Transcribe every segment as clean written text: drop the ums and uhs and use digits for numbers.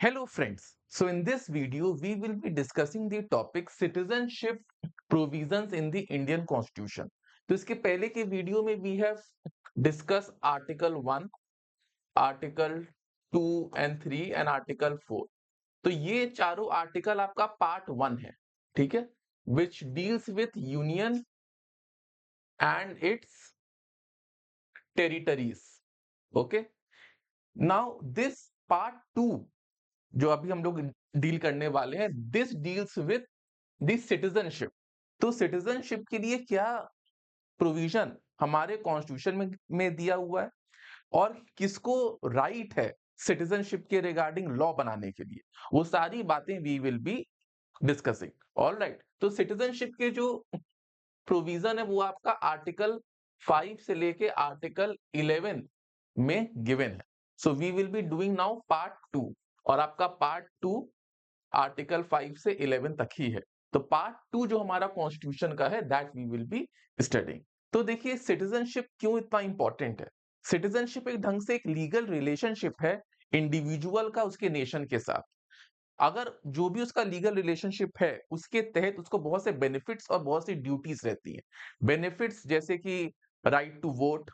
Hello friends. So in this video we will be discussing the topic citizenship provisions in the Indian Constitution. तो इसके पहले के video में we have discussed Article 1, Article 2 and 3 and Article 4. तो ये चारों article आपका part 1 है, ठीक है, which deals with union and its territories. Okay. Now this part 2 जो अभी हम लोग डील करने वाले हैं, this deals with the citizenship. तो सिटीजनशिप के लिए क्या प्रोविजन हमारे कॉन्स्टिट्यूशन में दिया हुआ है और किसको राइट है सिटीजनशिप के रिगार्डिंग लॉ बनाने के लिए, वो सारी बातें we will be discussing. Alright, तो सिटीजनशिप के जो प्रोविजन है वो आपका आर्टिकल 5 से लेके आर्टिकल 11 में गिवन है। So we will be doing now part 2 और आपका पार्ट 2 आर्टिकल 5 से 11 तक ही है। तो पार्ट 2 जो हमारा कॉन्स्टिट्यूशन का है that we will be studying. तो देखिए सिटीजनशिप क्यों इतना इंपॉर्टेंट है। सिटीजनशिप एक ढंग से एक लीगल रिलेशनशिप है इंडिविजुअल का उसके नेशन के साथ। अगर जो भी उसका लीगल रिलेशनशिप है उसके तहत उसको बहुत से बेनिफिट्स और बहुत सी ड्यूटीज रहती हैं। बेनिफिट्स जैसे कि right to vote,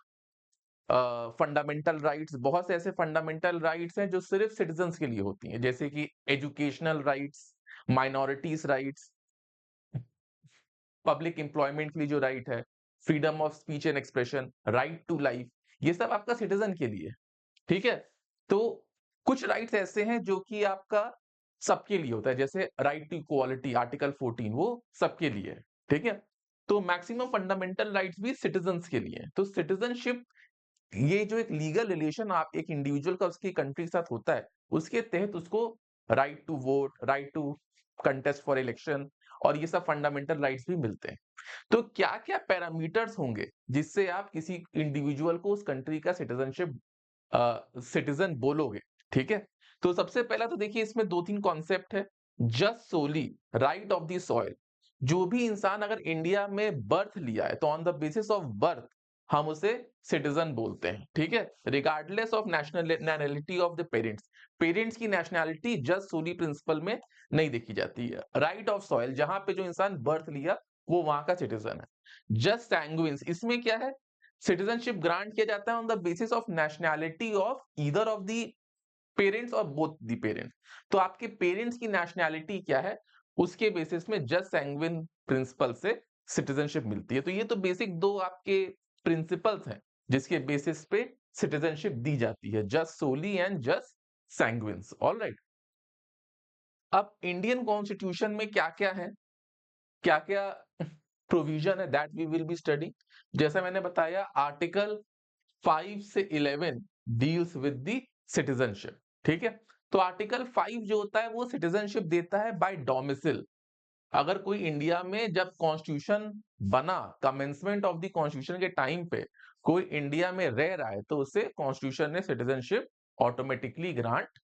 fundamental rights, बहुत से ऐसे फंडामेंटल राइट्स हैं जो सिर्फ सिटीजन्स के लिए होती हैं, जैसे कि educational rights, minorities rights, public employment के लिए जो राइट है, freedom of speech and expression, right to life, ये सब आपका सिटीजन के लिए, ठीक है। तो कुछ राइट्स ऐसे हैं जो कि आपका सबके लिए होता है, जैसे राइट टू इक्वालिटी आर्टिकल 14 वो सबके लिए है, ठीक है। तो मैक्सिमम फंडामेंटल राइट्स भी सिटीजन्स के लिए हैं। तो सिटीजनशिप ये जो एक लीगल रिलेशन आप एक इंडिविजुअल का उसकी कंट्री के साथ होता है, उसके तहत उसको right to vote, right to contest for election और ये सब फंडामेंटल राइट्स भी मिलते हैं। तो क्या क्या पैरामीटर्स होंगे जिससे आप किसी इंडिविजुअल को उस कंट्री का सिटीजनशिप सिटीजन बोलोगे, ठीक है। तो सबसे पहला तो देखिए इसमें दो तीन कॉन्सेप्ट है। Just soli right of the soil, जो भी इंसान अगर इंडिया में बर्थ लिया है तो on the basis of birth हम उसे सिटीजन बोलते हैं, ठीक है। Regardless of nationality of the parents, parents की नेशनैलिटी जस्ट सोली प्रिंसिपल में नहीं देखी जाती है। राइट ऑफ सॉइल, जहां पे जो इंसान बर्थ लिया वो वहां का सिटीजन है। जस्ट सैंग्विन्स, इसमें क्या है, सिटीजनशिप ग्रांट किया जाता है on the basis of nationality of either of the parents और बोथ द पेरेंट्स। तो आपके पेरेंट्स की नेशनैलिटी क्या है उसके बेसिस में जस्ट सैंग्विन प्रिंसिपल से सिटीजनशिप मिलती है। तो ये तो बेसिक दो आपके प्रिंसिपल्स हैं जिसके बेसिस पे सिटीजनशिप दी जाती है, just soli and jus sanguinis. Alright, अब इंडियन कॉन्स्टिट्यूशन में क्या क्या है, क्या क्या प्रोविजन है that we will be study. जैसा मैंने बताया आर्टिकल 5 से 11 डील्स विद द सिटीजनशिप, ठीक है। तो आर्टिकल 5 जो होता है वो सिटीजनशिप देता है बाय डोमिसाइल। अगर कोई इंडिया में जब कॉन्स्टिट्यूशन बना, कमेंसमेंट ऑफ द कॉन्स्टिट्यूशन के टाइम पे कोई इंडिया में रह रहा है तो उसे कॉन्स्टिट्यूशन ने सिटीजनशिप ऑटोमेटिकली ग्रांट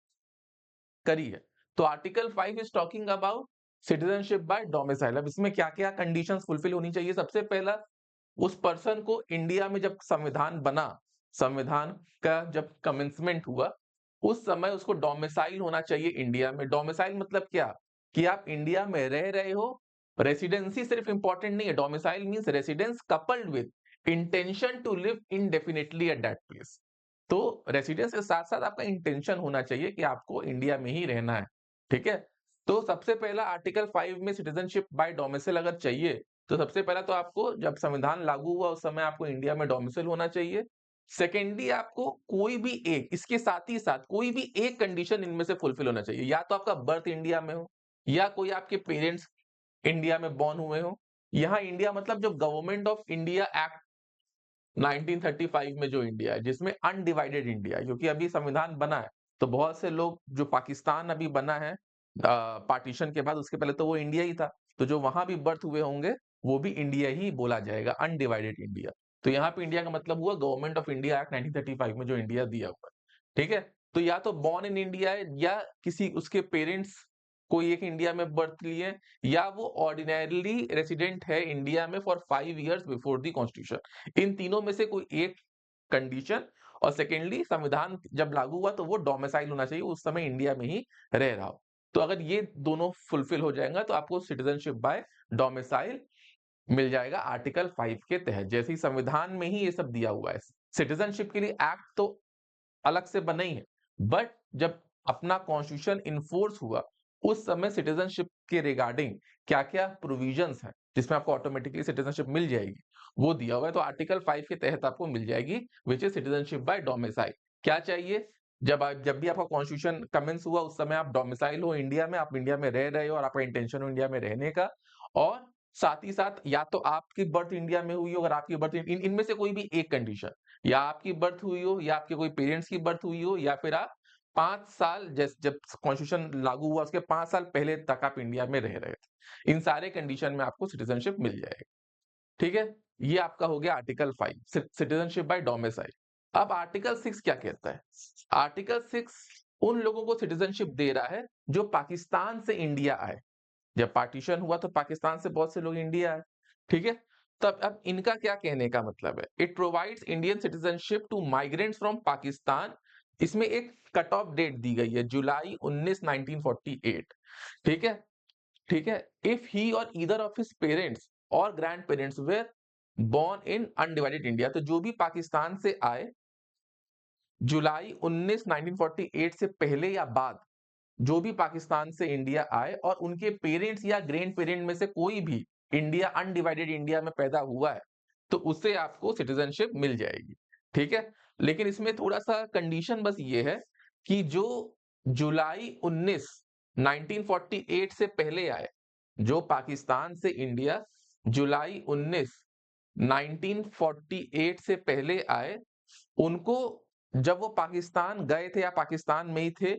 करी है। तो article 5 is talking about citizenship by domicile. अब इसमें क्या क्या कंडीशंस फुलफिल होनी चाहिए। सबसे पहला, उस पर्सन को इंडिया में जब संविधान बना, संविधान का जब कमेंसमेंट हुआ उस समय उसको डोमिसाइल होना चाहिए इंडिया में। डोमिसाइल मतलब क्या, कि आप इंडिया में रह रहे हो। रेसिडेंसी सिर्फ इंपॉर्टेंट नहीं है, domicile means residence coupled with intention to live indefinitely at that place. तो रेसिडेंस के साथ साथ आपका इंटेंशन होना चाहिए कि आपको इंडिया में ही रहना है, ठीक है। तो सबसे पहला आर्टिकल 5 में सिटीजनशिप बाय डोमिसाइल अगर चाहिए तो सबसे पहला तो आपको जब संविधान लागू हुआ उस समय आपको इंडिया में डोमिसाइल होना चाहिए। सेकेंडली आपको कोई भी एक, इसके साथ ही साथ कोई भी एक कंडीशन इनमें से फुलफिल होना चाहिए। या तो आपका बर्थ इंडिया में हो, या कोई आपके पेरेंट्स इंडिया में बॉर्न हुए हो। यहाँ इंडिया मतलब जो गवर्नमेंट ऑफ इंडिया एक्ट 1935 में जो इंडिया है, जिसमें अनडिवाइडेड इंडिया है, क्योंकि अभी संविधान बना है तो बहुत से लोग जो पाकिस्तान अभी बना है पार्टीशन के बाद, उसके पहले तो वो इंडिया ही था, तो जो वहां भी बर्थ हुए होंगे वो भी इंडिया ही बोला जाएगा, अनडिवाइडेड इंडिया। तो यहाँ पे इंडिया का मतलब हुआ गवर्नमेंट ऑफ इंडिया एक्ट 1935 में जो इंडिया दिया हुआ है, ठीक है। तो या तो बॉर्न इन इंडिया है, या किसी उसके पेरेंट्स कोई एक इंडिया में बर्थ लिए, या वो ऑर्डिनरली रेसिडेंट है इंडिया में for 5 years before the constitution. इन तीनों में से कोई एक कंडीशन और सेकेंडली संविधान जब लागू हुआ तो वो डोमिसाइल होना चाहिए, उस समय इंडिया में ही रह रहा हो। तो अगर ये दोनों फुलफिल हो जाएगा तो आपको सिटीजनशिप बाय डोमिसाइल मिल जाएगा आर्टिकल 5 के तहत। जैसे ही संविधान में ही ये सब दिया हुआ है। सिटीजनशिप के लिए एक्ट तो अलग से बना ही है, बट जब अपना कॉन्स्टिट्यूशन इन्फोर्स हुआ उस समय सिटीजनशिप के रिगार्डिंग क्या क्या प्रोविजंस हैं जिसमें आपको ऑटोमेटिकली सिटीजनशिप मिल जाएगी वो दिया हुआ है। तो आर्टिकल 5 के तहत आपको मिल जाएगी which is citizenship by domicile. क्या चाहिए, जब भी आपका कॉन्स्टिट्यूशन कमेंस हुआ उस समय आप डोमिसाइल हो इंडिया में, आप इंडिया में रह रहे हो और आपका इंटेंशन हो इंडिया में रहने का, और साथ ही साथ या तो आपकी बर्थ इंडिया में हुई हो, अगर आपकी बर्थ इनमें से कोई भी एक कंडीशन, या आपकी बर्थ हुई हो या आपके कोई पेरेंट्स की बर्थ हुई हो, या फिर आप 5 साल जब कॉन्स्टिट्यूशन लागू हुआ उसके 5 साल पहले तक आप इंडिया में रह रहे थे। इन सारे कंडीशन में आपको सिटीजनशिप मिल जाएगी। ठीक है, ये आपका हो गया आर्टिकल 5 सिटीजनशिप बाय डोमिसाइल। अब आर्टिकल 6 क्या कहता है? आर्टिकल 6 उन लोगों को सिटीजनशिप दे रहा है जो पाकिस्तान से इंडिया आए। जब पार्टीशन हुआ तो पाकिस्तान से बहुत से लोग इंडिया आए। ठीक है, तब अब इनका क्या कहने का मतलब है? It provides Indian citizenship to migrants from Pakistan. इसमें एक कट ऑफ डेट दी गई है, जुलाई 19 1948। ठीक है, ठीक है। If he or either of his parents or grandparents were born in undivided India, तो जो भी पाकिस्तान से आए जुलाई 19 1948 से पहले या बाद, जो भी पाकिस्तान से इंडिया आए और उनके पेरेंट्स या ग्रैंड पेरेंट में से कोई भी इंडिया अनडिवाइडेड इंडिया में पैदा हुआ है तो उससे आपको सिटीजनशिप मिल जाएगी। ठीक है, लेकिन इसमें थोड़ा सा कंडीशन बस ये है कि जो जुलाई 19 1948 से पहले आए, जो पाकिस्तान से इंडिया जुलाई 19 1948 से पहले आए, उनको जब वो पाकिस्तान गए थे या पाकिस्तान में ही थे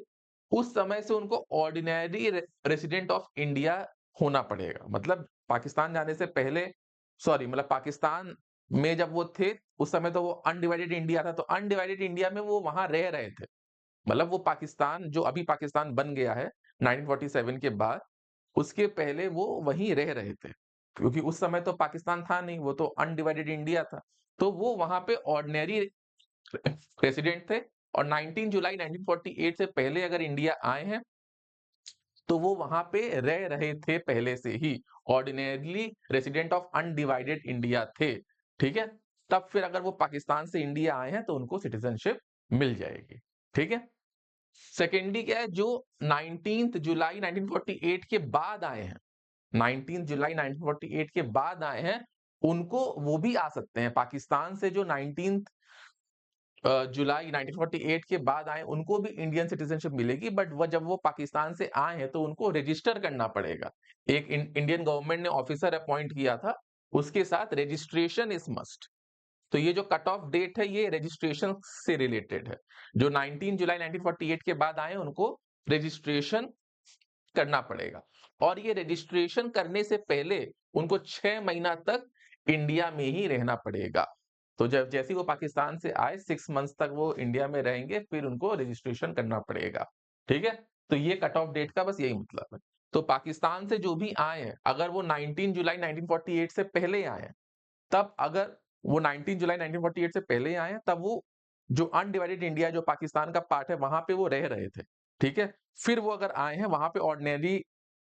उस समय से उनको ऑर्डिनरी रेसिडेंट ऑफ इंडिया होना पड़ेगा। मतलब पाकिस्तान जाने से पहले, सॉरी मतलब पाकिस्तान में जब वो थे उस समय तो वो अनडिवाइडेड इंडिया था, तो अनडिवाइडेड इंडिया में वो वहां रह रहे थे। मतलब वो पाकिस्तान जो अभी पाकिस्तान बन गया है 1947 के बाद, उसके पहले वो वहीं रह रहे थे, क्योंकि उस समय तो पाकिस्तान था नहीं, वो तो अनडिवाइडेड इंडिया था। तो वो वहां पे ऑर्डिनरी रेसिडेंट थे, और 19 जुलाई 1948 से पहले अगर इंडिया आए हैं तो वो वहां पे रह रहे थे पहले से ही, ordinarily resident of undivided India थे। ठीक है, तब फिर अगर वो पाकिस्तान से इंडिया आए हैं तो उनको सिटीजनशिप मिल जाएगी। ठीक है, सेकेंडली क्या है, जो 19 जुलाई 1948 के बाद आए हैं, 19 जुलाई 1948 के बाद आए हैं, उनको वो भी आ सकते हैं पाकिस्तान से। जो 19 जुलाई 1948 के बाद आए उनको भी इंडियन सिटीजनशिप मिलेगी, बट वो जब वो पाकिस्तान से आए हैं तो उनको रजिस्टर करना पड़ेगा। एक इंडियन गवर्नमेंट ने ऑफिसर अपॉइंट किया था, उसके साथ रजिस्ट्रेशन इज मस्ट। तो ये जो कट ऑफ डेट है ये रजिस्ट्रेशन से रिलेटेड है। जो 19 जुलाई 1948 के बाद आए उनको रजिस्ट्रेशन करना पड़ेगा, और ये रजिस्ट्रेशन करने से पहले उनको 6 महीना तक इंडिया में ही रहना पड़ेगा। तो जब जैसे ही वो पाकिस्तान से आए 6 मंथ्स तक वो इंडिया में रहेंगे, फिर उनको रजिस्ट्रेशन करना पड़ेगा। ठीक है, तो ये कट ऑफ डेट का बस यही मतलब है। तो पाकिस्तान से जो भी आए हैं, अगर वो 19 जुलाई 1948 से पहले आए हैं, तब अगर वो 19 जुलाई 1948 से पहले आए हैं, तब वो जो अनडिवाइडेड इंडिया जो पाकिस्तान का पार्ट है वहां पे वो रह रहे थे। ठीक है, फिर वो अगर आए हैं वहां पे ऑर्डिनरी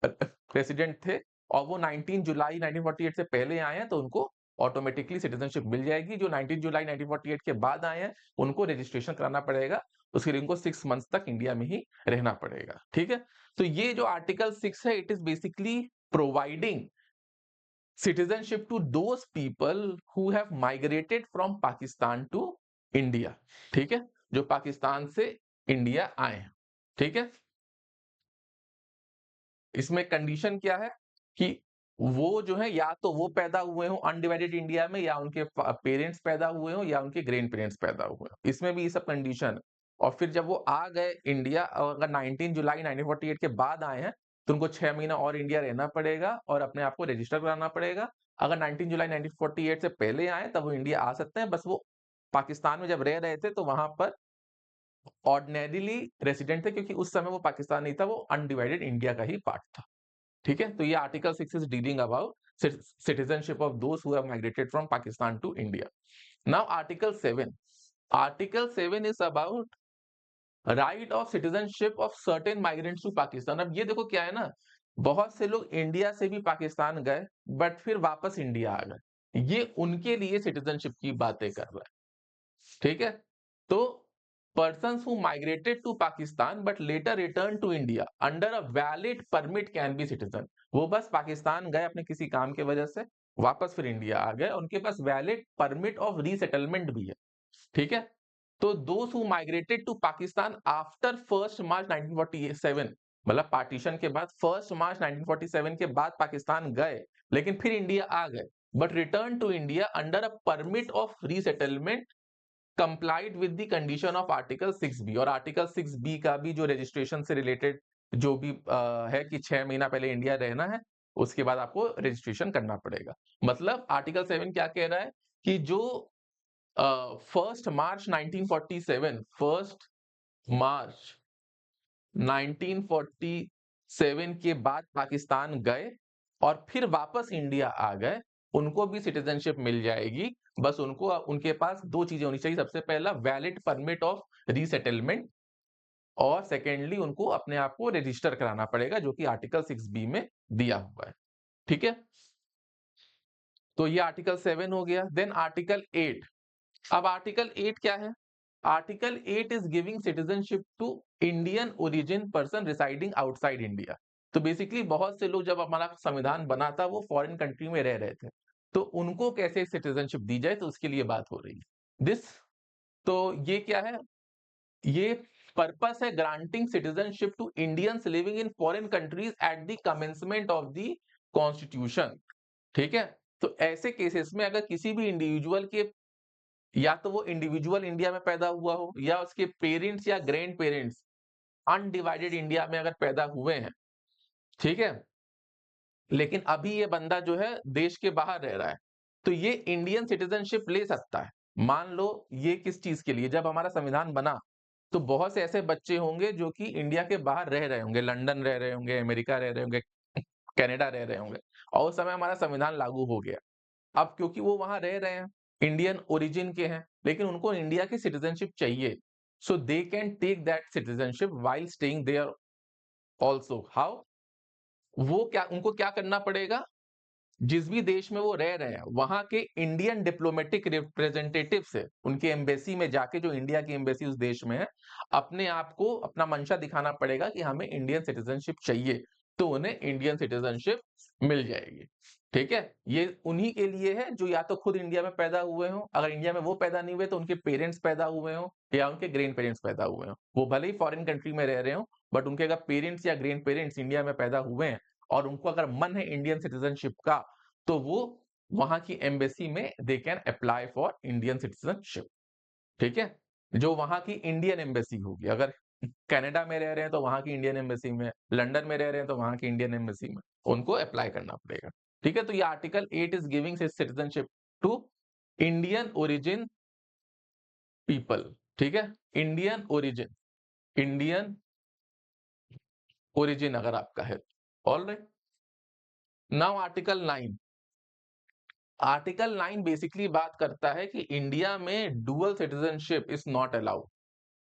रेसिडेंट थे और वो 19 जुलाई 1948 से पहले आए हैं तो उनको ऑटोमेटिकली सिटीजनशिप मिल जाएगी। जो 19 जुलाई 1948 के बाद आए हैं उनको रजिस्ट्रेशन कराना पड़ेगा, उसके लिए उनको 6 मंथ्स तक इंडिया में ही रहना पड़ेगा। ठीक है, तो ये जो आर्टिकल 6 है it is basically providing citizenship to those people who have migrated from Pakistan to India। ठीक है, जो पाकिस्तान से इंडिया आए हैं। ठीक है, इसमें कंडीशन क्या है कि वो जो है या तो वो पैदा हुए हो अनडिवाइडेड इंडिया में, या उनके पेरेंट्स पैदा हुए हो, या उनके ग्रैंड पेरेंट्स पैदा हुए हो। इसमें भी ये सब कंडीशन है। और फिर जब वो आ गए इंडिया, और अगर 19 जुलाई 1948 के बाद आए हैं तो उनको 6 महीना और इंडिया रहना पड़ेगा और अपने आप को रजिस्टर कराना पड़ेगा। अगर 19 जुलाई 1948 से पहले आए तब वो इंडिया आ सकते हैं, बस वो पाकिस्तान में जब रह रहे थे तो वहां पर ऑर्डिनरीली रेसिडेंट थे, क्योंकि उस समय वो पाकिस्तान नहीं था, वो अनडिवाइडेड इंडिया का ही पार्ट था। ठीक है, तो ये article 6 is dealing about citizenship of those who have migrated from Pakistan to India. Now article 7, article 7 is about right of citizenship of certain migrants to Pakistan. अब ये देखो क्या है ना, बहुत से लोग इंडिया से भी पाकिस्तान गए बट फिर वापस इंडिया आ गए, ये उनके लिए सिटीजनशिप की बातें कर रहा है। ठीक है, तो persons who migrated to Pakistan but later returned to India under a valid permit can be citizen। वो बस पाकिस्तान गए अपने किसी काम के वजह से, वापस फिर इंडिया आ गए, उनके पास वैलिड परमिट ऑफ रीसेटलमेंट भी है। ठीक है, तो those who migrated to Pakistan after 1 March 1947, मतलब पार्टीशन के बाद 1 मार्च 1947 के बाद पाकिस्तान गए लेकिन फिर इंडिया आ गए, but return to India under a permit of resettlement complied with the condition of article 6B। और आर्टिकल 6B का भी जो रजिस्ट्रेशन से रिलेटेड जो भी है कि 6 महीना पहले इंडिया रहना है, उसके बाद आपको रजिस्ट्रेशन करना पड़ेगा। मतलब आर्टिकल 7 क्या कह रहा है कि जो 1 मार्च 1947 के बाद पाकिस्तान गए और फिर वापस इंडिया आ गए, उनको भी सिटीजनशिप मिल जाएगी। बस उनको उनके पास 2 चीजें होनी चाहिए, सबसे पहला वैलिड परमिट ऑफ रीसेटलमेंट, और सेकेंडली उनको अपने आप को रजिस्टर कराना पड़ेगा जो कि आर्टिकल 6B में दिया हुआ है। ठीक है, तो ये आर्टिकल 7 हो गया। Then article 8। अब आर्टिकल 8 क्या है? Article 8 is giving citizenship to Indian origin person residing outside India. तो बेसिकली बहुत से लोग, जब हमारा संविधान बना था, वो फॉरेन कंट्री में रह रहे थे, तो उनको कैसे सिटीजनशिप दी जाए, तो उसके लिए बात हो रही है दिस। तो ये क्या है? ये पर्पस है granting citizenship to Indians living in foreign countries at the commencement of the constitution. ठीक है, तो ऐसे केसेस में अगर किसी भी इंडिविजुअल के, या तो वो इंडिविजुअल इंडिया में पैदा हुआ हो या उसके पेरेंट्स या ग्रैंड पेरेंट्स अनडिवाइडेड इंडिया में अगर पैदा हुए हैं, ठीक है, लेकिन अभी ये बंदा जो है देश के बाहर रह रहा है, तो ये इंडियन सिटीजनशिप ले सकता है। मान लो ये किस चीज के लिए, जब हमारा संविधान बना तो बहुत से ऐसे बच्चे होंगे जो कि इंडिया के बाहर रह रहे होंगे, लंदन रह रहे होंगे, अमेरिका रह रहे होंगे, कनाडा रह रहे होंगे, और उस समय हमारा संविधान लागू हो गया। अब क्योंकि वो वहां रह रहे हैं, इंडियन ओरिजिन के हैं, लेकिन उनको इंडिया की सिटीजनशिप चाहिए, so they can take that citizenship while staying there also. How? वो क्या, उनको क्या करना पड़ेगा? जिस भी देश में वो रह रहे हैं, वहां के इंडियन डिप्लोमेटिक रिप्रेजेंटेटिव से, उनकी एम्बेसी में जाके, जो इंडिया की एम्बेसी उस देश में है, अपने आप को, अपना मंशा दिखाना पड़ेगा कि हमें इंडियन सिटीजनशिप चाहिए, तो उन्हें इंडियन सिटीजनशिप मिल जाएगी। ठीक है, ये उन्हीं के लिए है जो या तो खुद इंडिया में पैदा हुए हों, अगर इंडिया में वो पैदा नहीं हुए तो उनके पेरेंट्स पैदा हुए हों या उनके ग्रैंड पेरेंट्स पैदा हुए हों। वो भले ही फॉरेन कंट्री में रह रहे हो, बट उनके अगर पेरेंट्स या ग्रैंड पेरेंट्स इंडिया में पैदा हुए हैं और उनको अगर मन है इंडियन सिटीजनशिप का, तो वो वहां की एम्बेसी में they can apply for Indian citizenship. ठीक है, जो वहां की इंडियन एम्बेसी होगी, अगर कनाडा में रह रहे हैं तो वहां की इंडियन एम्बेसी में, लंदन में रह रहे हैं तो वहां की इंडियन एम्बेसी में उनको अप्लाई करना पड़ेगा। ठीक है, तो ये article 8 is giving citizenship to Indian origin people. ठीक है, इंडियन ओरिजिन, इंडियन ओरिजिन अगर आपका है। All right, now article 9। Article 9 basically बात करता है कि इंडिया में dual citizenship is not allowed.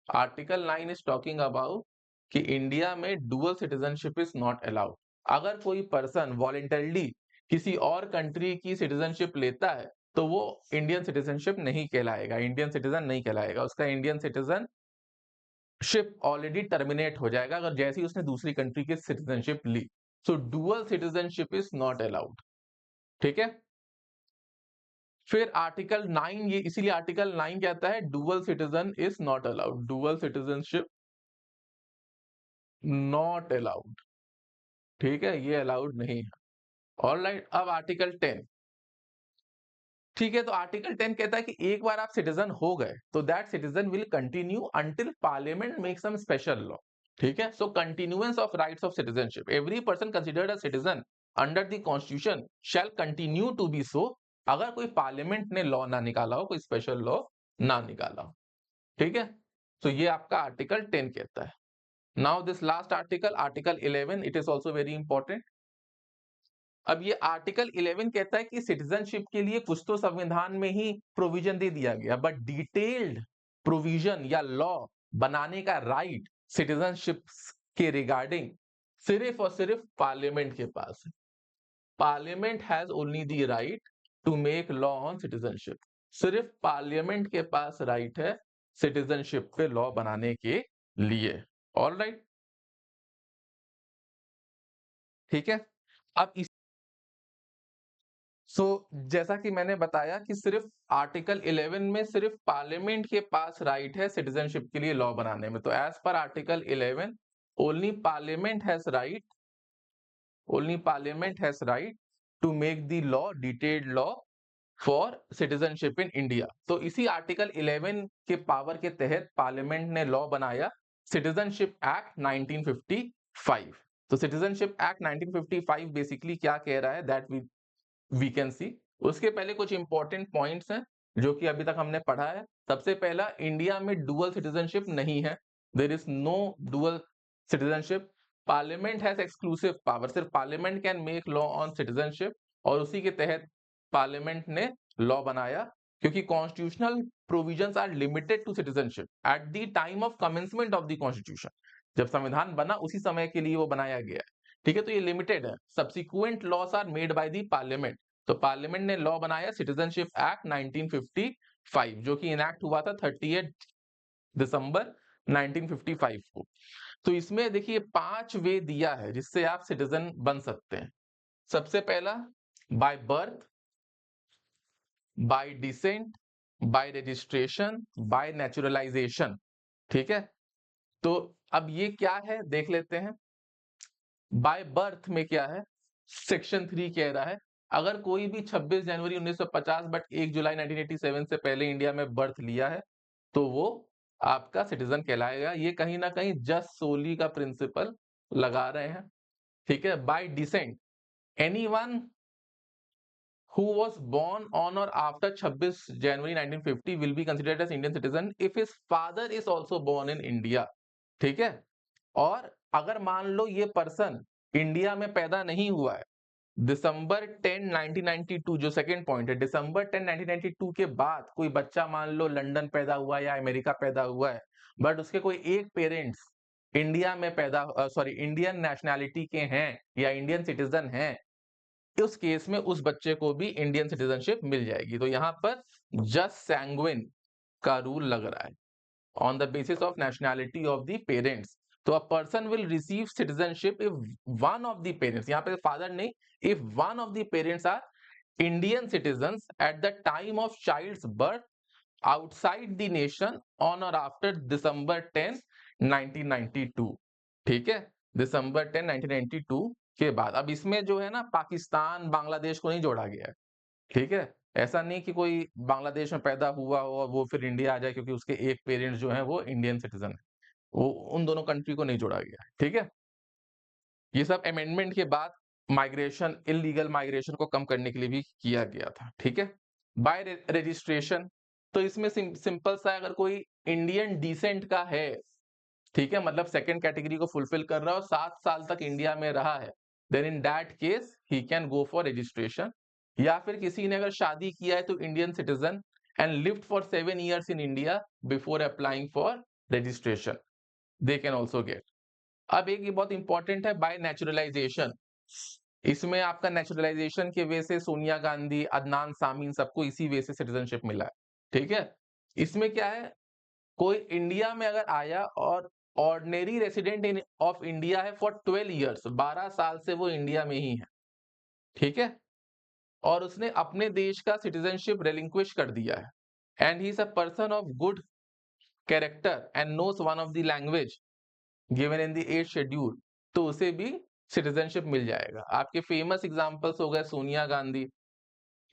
Article 9 is talking about कि इंडिया में dual citizenship is not allowed. अगर कोई पर्सन वॉलेंटरली किसी और कंट्री की सिटीजनशिप लेता है तो वो इंडियन सिटीजनशिप नहीं कहलाएगा, इंडियन सिटीजन नहीं कहलाएगा, उसका इंडियन सिटीजनशिप ऑलरेडी टर्मिनेट हो जाएगा अगर जैसे ही उसने दूसरी कंट्री की सिटीजनशिप ली। So dual citizenship is not allowed. ठीक है, फिर आर्टिकल 9, ये इसीलिए आर्टिकल 9 कहता है dual citizen is not allowed, dual citizenship not allowed. ठीक है, ये अलाउड नहीं है। ऑलराइट, अब आर्टिकल 10। ठीक है, तो आर्टिकल 10 कहता है कि एक बार आप सिटीजन हो गए तो that citizen will continue until parliament make some special law. ठीक है, so continuance of rights of citizenship, every person considered a citizen under the constitution shall continue to be so, अगर कोई पार्लियामेंट ने law ना निकाला हो, कोई special law ना निकाला हो। ठीक है, तो ये आपका आर्टिकल 10 कहता है। Now this last article, article 11, it is also very important. अब ये आर्टिकल 11 कहता है कि सिटीजनशिप के लिए कुछ तो संविधान में ही प्रोविजन दे दिया गया, बट डिटेल्ड प्रोविजन या लॉ बनाने का राइट सिटीजनशिप के रिगार्डिंग सिर्फ और सिर्फ पार्लियामेंट के पास है। Parliament has only the right to make law on citizenship. सिर्फ पार्लियामेंट के पास राइट है सिटीजनशिप पे लॉ बनाने के लिए। ऑल राइट, ठीक है। अब इस जैसा कि मैंने बताया कि सिर्फ आर्टिकल 11 में सिर्फ पार्लियामेंट के पास राइट है सिटीजनशिप के लिए लॉ बनाने में। तो as per article 11 only parliament has right, only parliament has right to make the law, detailed law for citizenship in India. तो इसी आर्टिकल 11 के पावर के तहत पार्लियामेंट ने लॉ बनाया सिटीजनशिप एक्ट 1955। तो सिटीजनशिप एक्ट 1955 बेसिकली क्या कह रहा है दैट वी कैन सी। उसके पहले कुछ इंपॉर्टेंट पॉइंट्स हैं जो कि अभी तक हमने पढ़ा है। सबसे पहला, इंडिया में डुअल सिटीजनशिप नहीं है, there is no dual citizenship. Parliament has exclusive power, सिर्फ parliament can make law on citizenship, और उसी के तहत पार्लियामेंट ने लॉ बनाया। क्योंकि constitutional provisions are limited to citizenship at the time of commencement of the constitution. जब संविधान बना उसी समय के लिए वो बनाया गया है, ठीक है। तो ये लिमिटेड है। Subsequent laws are made by the parliament. तो पार्लियामेंट ने लॉ बनाया सिटीजनशिप एक्ट 1955 जो कि इनैक्ट हुआ था 30 दिसंबर 1955 को। तो इसमें देखिए 5 वे दिया है जिससे आप सिटीजन बन सकते हैं। सबसे पहला, by birth, bye decent, bye registration, bye naturalisation, ठीक है। तो अब ये क्या है देख लेते हैं। बाय बर्थ में क्या है, सेक्शन 3 कह रहा है अगर कोई भी 26 जनवरी 1950 बट 1 जुलाई 1987 से पहले इंडिया में बर्थ लिया है तो वो आपका सिटीजन कहलाएगा। ये कहीं ना कहीं जस्ट सोली का प्रिंसिपल लगा रहे हैं, ठीक है। Bye decent, anyone who was born on or after 26 January 1950 will be considered as Indian citizen if his father is also born in India, ठीक है। और अगर मान लो ये पर्सन इंडिया में पैदा नहीं हुआ है दिसंबर 10 1992, जो सेकंड पॉइंट है, दिसंबर 10 1992 के बाद कोई बच्चा मान लो लंदन पैदा हुआ या अमेरिका पैदा हुआ है बट उसके कोई एक पेरेंट्स इंडिया में पैदा सॉरी इंडियन नेशनैलिटी के हैं या इंडियन सिटीजन हैं, उस केस में उस बच्चे को भी इंडियन सिटीजनशिप मिल जाएगी। तो यहां पर जस्ट सैंग्विन का रूल लग रहा है on the basis of nationality of the parents. तो a person will receive citizenship if one of the parents, यहां पे फादर नहीं, if one of the parents are Indian citizens at the time of child's birth outside the nation on और after December 10 1992, ठीक है। दिसंबर 10 1992 के बाद। अब इसमें जो है ना पाकिस्तान बांग्लादेश को नहीं जोड़ा गया है, ठीक है। ऐसा नहीं कि कोई बांग्लादेश में पैदा हुआ हो और वो फिर इंडिया आ जाए क्योंकि उसके एक पेरेंट्स जो है वो इंडियन सिटीजन है, वो उन दोनों कंट्री को नहीं जोड़ा गया है, ठीक है। ये सब अमेंडमेंट के बाद माइग्रेशन, इलीगल माइग्रेशन को कम करने के लिए भी किया गया था, ठीक है। बाय रजिस्ट्रेशन, तो इसमें सिंपल सा अगर कोई इंडियन डिसेंट का है, ठीक है, मतलब सेकंड कैटेगरी को फुलफिल कर रहा है और 7 साल तक इंडिया में रहा है, then in that case he can go for registration. या फिर किसी ने अगर शादी किया है तो Indian citizen and lived for 7 years in India before applying for registration, they can also get. अब एक ये बहुत इंपॉर्टेंट है, बाय नेचुरलाइजेशन। इसमें आपका नेचुरलाइजेशन के वे से सोनिया गांधी, अदनान सामी, इन सबको इसी वे से सिटीजनशिप मिला है, ठीक है। इसमें क्या है, कोई इंडिया में अगर आया और ordinary resident in of India है फॉर 12 इयर्स, 12 साल से वो इंडिया में ही है, ठीक है, और उसने अपने देश का सिटीजनशिप रिलिंक्विश कर दिया है and he is a person of good character and knows one of the language given in the 8th schedule, तो उसे भी सिटीजनशिप मिल जाएगा। आपके फेमस एग्जांपल्स हो गए सोनिया गांधी,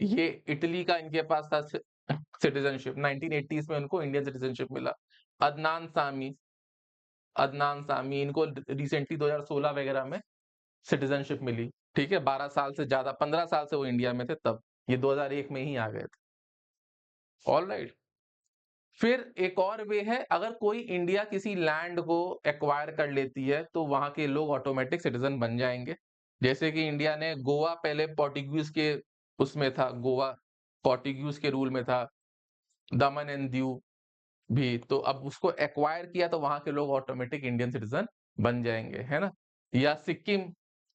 ये इटली का इनके पास था सिटीजनशिप, 1980s में उनको इंडियन सिटीजनशिप मिला। अदनान सामी, अदनान सामी इनको रिसेंटली 2016 वगैरह में सिटीजनशिप मिली, ठीक है। 12 साल से ज्यादा, 15 साल से वो इंडिया में थे तब, ये 2001 में ही आ गए थे। All right. फिर एक और वे है, अगर कोई इंडिया किसी लैंड को एक्वायर कर लेती है तो वहां के लोग ऑटोमेटिक सिटीजन बन जाएंगे। जैसे कि इंडिया ने गोवा पहले पोर्टुगीज के उसमें था, गोवा पोर्टुगीज के रूल में था, दमन एंड दीव, भी, तो अब उसको एक्वायर किया तो वहां के लोग ऑटोमेटिक इंडियन सिटीजन बन जाएंगे, है ना। या सिक्किम,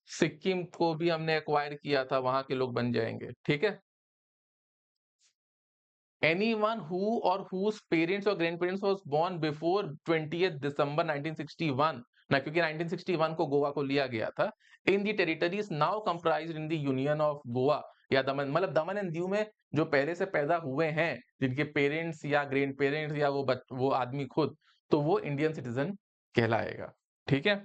सिक्किम को भी हमने एक्वायर किया था, वहां के लोग बन जाएंगे, ठीक है। anyone who or whose parents or grandparents was born before 20th December 1961 ना, क्योंकि 1961 को गोवा को लिया गया था, in the territories now comprised in the union of Goa या दमन, मतलब दमन एंड दीव में जो पहले से पैदा हुए हैं, जिनके पेरेंट्स या ग्रैंड पेरेंट्स या वो आदमी खुद, तो वो इंडियन सिटीजन कहलाएगा, ठीक है।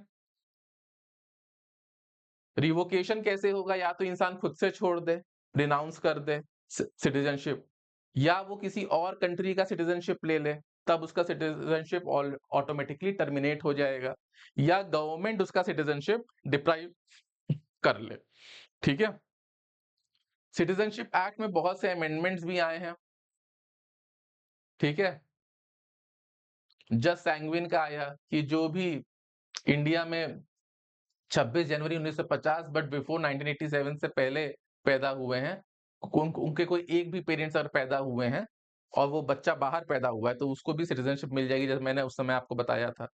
रिवोकेशन कैसे होगा? या तो इंसान खुद से छोड़ दे, रिनाउंस कर दे सिटीजनशिप, या वो किसी और कंट्री का सिटीजनशिप ले ले, तब उसका सिटीजनशिप ऑटोमेटिकली टर्मिनेट हो जाएगा, या गवर्नमेंट उसका सिटीजनशिप डिप्राइव कर ले, ठीक है। सिटीजनशिप एक्ट में बहुत से अमेंडमेंट्स भी आए हैं, ठीक है। जस्ट सैंग्विन का आया कि जो भी इंडिया में 26 जनवरी 1950 बट बिफोर 1987 से पहले पैदा हुए हैं, उनके कोई एक भी पेरेंट्स अगर पैदा हुए हैं और वो बच्चा बाहर पैदा हुआ है, तो उसको भी सिटीजनशिप मिल जाएगी, जैसे मैंने उस समय आपको बताया था,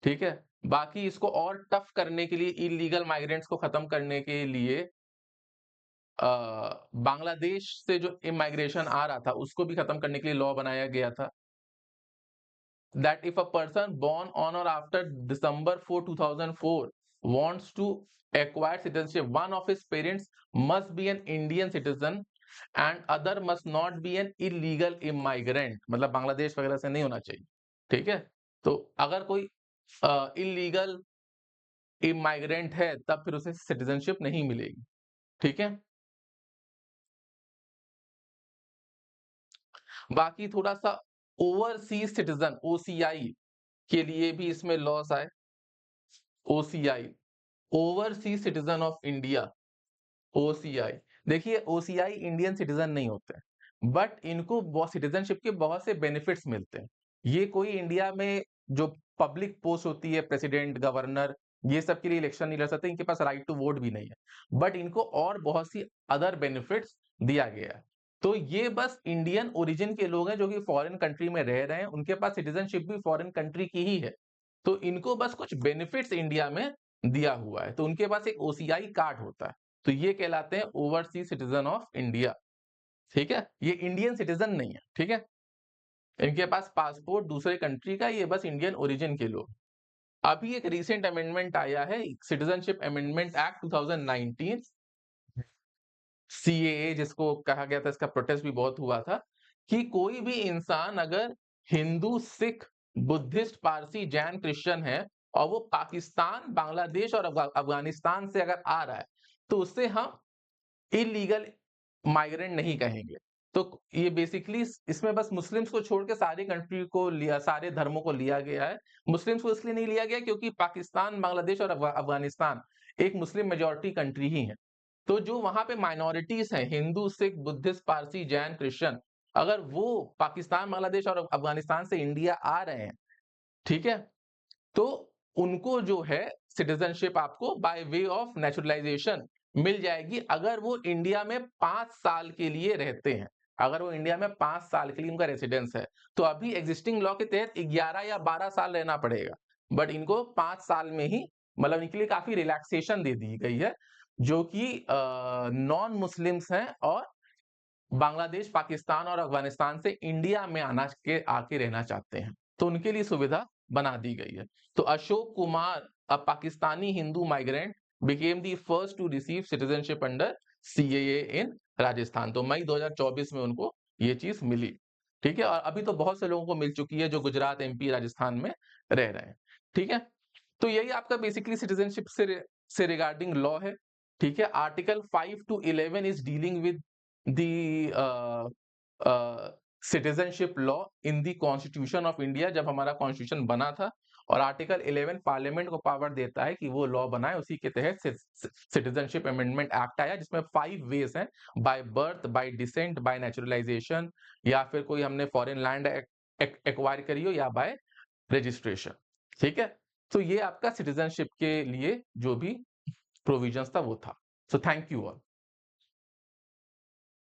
ठीक है। बाकी इसको और टफ करने के लिए, इलीगल माइग्रेंट्स को खत्म करने के लिए बांग्लादेश से जो इमाइग्रेशन आ रहा था उसको भी खत्म करने के लिए लॉ बनाया गया था, that if a person born on or after December 4, 2004 wants to acquire citizenship, one of his parents must be an Indian citizen and other must not be an illegal immigrant, मतलब बांग्लादेश वगैरह से नहीं होना चाहिए, ठीक है। तो अगर कोई इलीगल इमाइग्रेंट है तब फिर उसे सिटीजनशिप नहीं मिलेगी, ठीक है। बाकी थोड़ा सा ओवरसीज सिटीजन ओसीआई के लिए भी इसमें लॉस आए। OCI, overseas citizen of India, OCI, देखिए ओसीआई इंडियन सिटीजन नहीं होते, बट इनको सिटीजनशिप के बहुत से बेनिफिट्स मिलते हैं। ये कोई इंडिया में जो पब्लिक पोस्ट होती है, प्रेसिडेंट, गवर्नर, ये सब के लिए इलेक्शन नहीं लड़ सकते, इनके पास राइट टू वोट भी नहीं है, बट इनको और बहुत सी अदर बेनिफिट्स दिया गया है। तो ये बस इंडियन ओरिजिन के लोग हैं जो कि फॉरेन कंट्री में रह रहे हैं, उनके पास सिटीजनशिप भी फॉरेन कंट्री की ही है, तो इनको बस कुछ बेनिफिट्स इंडिया में दिया हुआ है, तो उनके पास एक ओसीआई कार्ड होता है, तो ये कहलाते हैं ओवरसीज सिटीजन ऑफ इंडिया, ठीक है। ये इंडियन सिटीजन नहीं है, ठीक है। इनके पास पासपोर्ट दूसरे कंट्री का, ये बस इंडियन ओरिजिन के लोग। अभी एक रीसेंट अमेंडमेंट आया है, सिटीजनशिप अमेंडमेंट एक्ट 2019, सीएए जिसको कहा गया था, इसका प्रोटेस्ट भी बहुत हुआ था, कि कोई भी इंसान अगर हिंदू, सिख, बुद्धिस्ट, पारसी, जैन, क्रिश्चियन है और वो पाकिस्तान, बांग्लादेश और अफगानिस्तान से अगर आ रहा है, तो उससे हम इलीगल माइग्रेंट नहीं कहेंगे। तो ये बेसिकली इसमें बस मुस्लिम्स को छोड़ के सारी कंट्री को लिया, सारे धर्मों को लिया गया है। मुस्लिम्स को इसलिए नहीं लिया गया क्योंकि पाकिस्तान, बांग्लादेश और अफगानिस्तान एक मुस्लिम मेजॉरिटी कंट्री ही है। तो जो वहां पे माइनॉरिटीज हैं, हिंदू, सिख, बुद्धिस्ट, पारसी, जैन, क्रिश्चियन, अगर वो पाकिस्तान, बांग्लादेश और अफगानिस्तान से इंडिया आ रहे हैं, ठीक है, तो उनको जो है सिटीजनशिप आपको बाय वे ऑफ नेचुरलाइजेशन मिल जाएगी, अगर वो इंडिया में 5 साल के लिए रहते हैं। अगर वो इंडिया में 5 साल के लिए उनका रेसिडेंस है, तो अभी एग्जिस्टिंग लॉ के तहत 11 या 12 साल रहना पड़ेगा, बट इनको 5 साल में ही, मतलब इनके लिए काफी रिलैक्सेशन दे दी गई है, जो कि नॉन मुस्लिम्स हैं और बांग्लादेश, पाकिस्तान और अफगानिस्तान से इंडिया में आके रहना चाहते हैं, तो उनके लिए सुविधा बना दी गई है। तो Ashok Kumar, a Pakistani Hindu migrant, became the first to receive citizenship under CAA in Rajasthan. तो मई 2024 में उनको ये चीज मिली, ठीक है। और अभी तो बहुत से लोगों को मिल चुकी है जो गुजरात, एमपी, राजस्थान में रह रहे हैं, ठीक है। तो यही आपका बेसिकली सिटीजनशिप से रिगार्डिंग लॉ है, ठीक है। Article 5 to 11 is dealing with citizenship law in the constitution of India, जब हमारा कॉन्स्टिट्यूशन बना था, और आर्टिकल 11 पार्लियामेंट को पावर देता है कि वो लॉ बनाए, उसी के तहत सिटीजनशिप अमेंडमेंट एक्ट आया, जिसमें 5 वेज हैं, by birth, bye decent, bye naturalisation, या फिर कोई हमने फॉरेन लैंड एक्वायर करी हो, या बाय रजिस्ट्रेशन, ठीक है। तो ये आपका सिटीजनशिप के लिए जो भी प्रोविजंस था वो था। So thank you all.